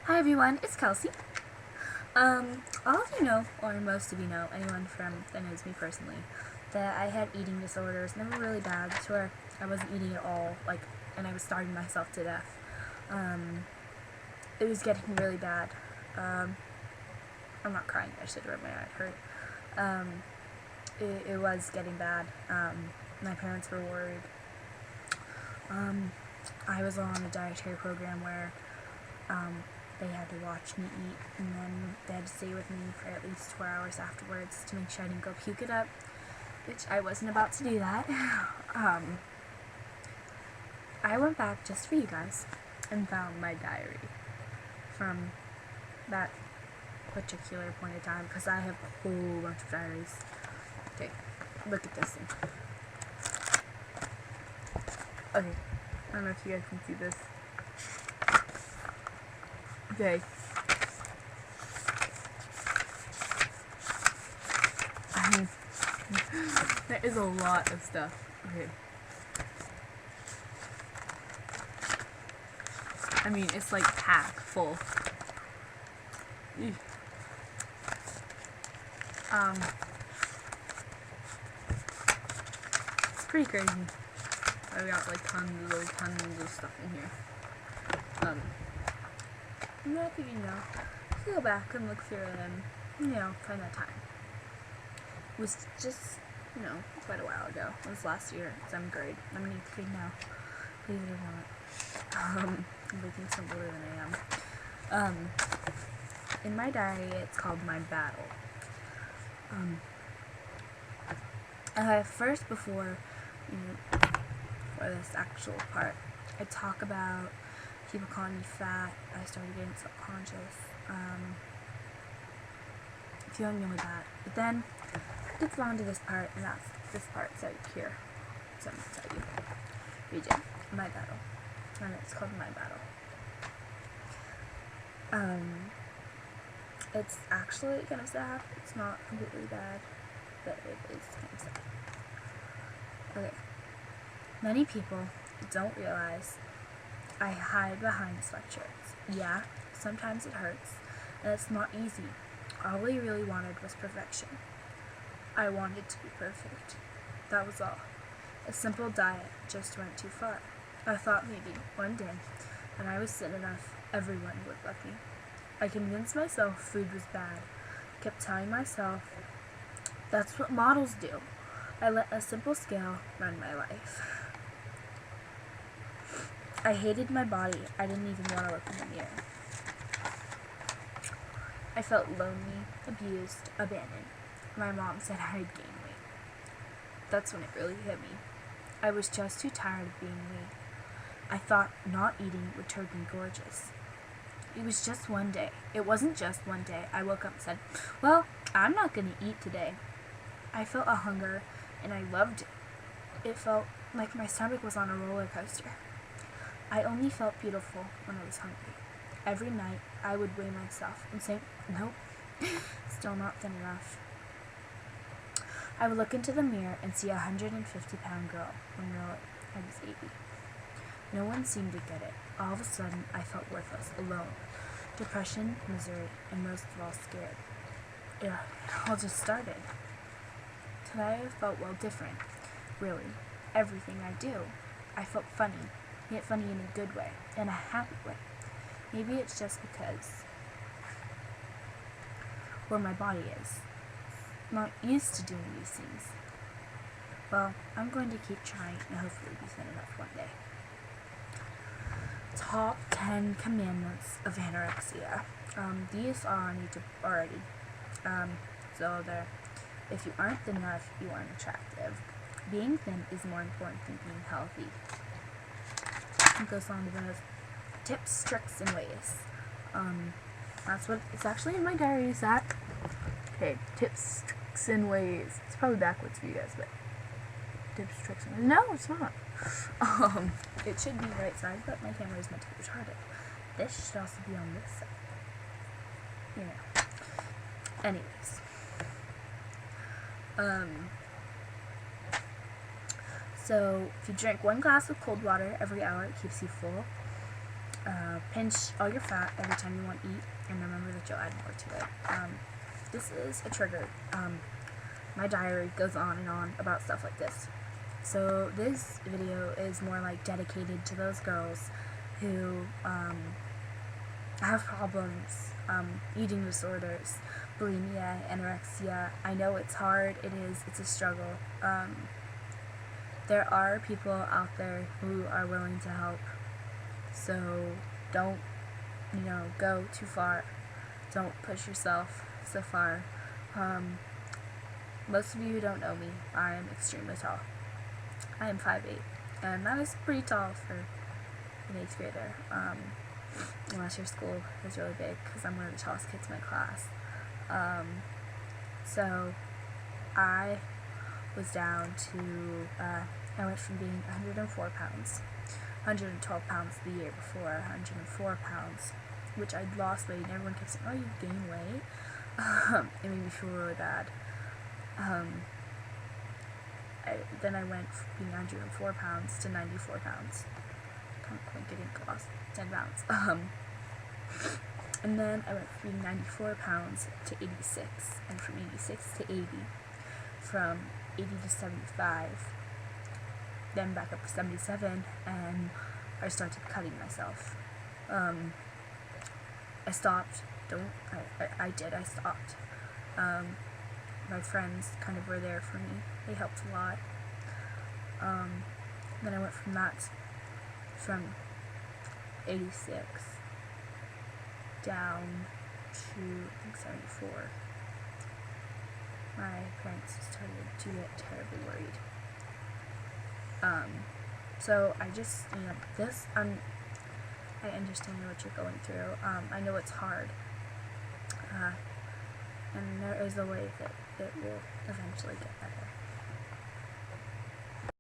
Hi everyone, it's Kelsey. All of you know, or most of you know, anyone that knows me personally, that I had eating disorders, never really bad, to where I wasn't eating at all, and I was starving myself to death. It was getting really bad. I'm not crying, I should rub my eye hurt. It was getting bad. My parents were worried. I was on a dietary program where, they had to watch me eat, and then they had to stay with me for at least 4 hours afterwards to make sure I didn't go puke it up, which I wasn't about to do that. I went back just for you guys and found my diary from that particular point in time, because I have a whole bunch of diaries. Okay, look at this thing. Okay, I don't know if you guys can see this. Okay. There is a lot of stuff. Okay. I mean, it's like packed full. Eesh. It's pretty crazy. I've got like tons of stuff in here. I'm not thinking go back and look through it and, find that time. It was just, quite a while ago. It was last year, 7th grade. I'm in 8th grade now, believe it or not. Looking simpler than I am. In my diary, it's called My Battle. First, before this actual part, I talk about people calling me fat. I started getting self-conscious, feeling really bad. But then it gets on to this part, and that's this part right here. So I'm going to tell you. Region, My Battle. And it's called My Battle. It's actually kind of sad. It's not completely bad, but it is kind of sad. Okay. Many people don't realize I hide behind sweatshirts. Yeah, sometimes it hurts, and it's not easy. All I really wanted was perfection. I wanted to be perfect. That was all. A simple diet just went too far. I thought maybe one day, when I was thin enough, everyone would love me. I convinced myself food was bad. Kept telling myself, that's what models do. I let a simple scale run my life. I hated my body. I didn't even want to look in the mirror. I felt lonely, abused, abandoned. My mom said I had gained weight. That's when it really hit me. I was just too tired of being me. I thought not eating would turn me gorgeous. It was just one day. It wasn't just one day. I woke up and said, well, I'm not going to eat today. I felt a hunger, and I loved it. It felt like my stomach was on a roller coaster. I only felt beautiful when I was hungry. Every night, I would weigh myself and say, nope, still not thin enough. I would look into the mirror and see a 150-pound girl when really I was 80. No one seemed to get it. All of a sudden, I felt worthless, alone. Depression, misery, and most of all, scared. It all just started. Today, I felt different. Really, everything I do. I felt funny, yet funny in a good way, in a happy way. Maybe it's just because where my body is. I'm not used to doing these things. Well, I'm going to keep trying and hopefully be thin enough one day. Top 10 commandments of anorexia. These are on YouTube already. So if you aren't thin enough, you aren't attractive. Being thin is more important than being healthy. It goes on to the tips, tricks, and ways. That's what it's actually in my diary. Is that? Okay, tips, tricks, and ways. It's probably backwards for you guys, but tips, tricks, and ways. No, it's not. It should be right side, but my camera is meant to be retarded. This should also be on this side. Anyways. So, if you drink 1 glass of cold water every hour, it keeps you full. pinch all your fat every time you want to eat, and remember that you'll add more to it. This is a trigger. My diary goes on and on about stuff like this. So this video is more like dedicated to those girls who have problems, eating disorders, bulimia, anorexia. I know it's hard, it's a struggle. There are people out there who are willing to help, so don't, go too far. Don't push yourself so far. Most of you who don't know me, I am extremely tall. I am 5'8", and that is pretty tall for an 8th grader, unless your school is really big, because I'm one of the tallest kids in my class. So I was down to, I went from being 104 pounds, 112 pounds the year before, 104 pounds, which I'd lost weight, and everyone kept saying, oh, you gained weight. It made me feel really bad. Then I went from being 104 pounds to 94 pounds. Kind of quick, I didn't lost 10 pounds. And then I went from being 94 pounds to 86, and from 86 to 80, from 80 to 75, then back up to 77, and I started cutting myself. I stopped. I stopped. My friends kind of were there for me. They helped a lot. Then I went from 86 down to, I think, 74. My parents started to get terribly worried. So I just, I understand what you're going through. I know it's hard. And there is a way that it will eventually get better.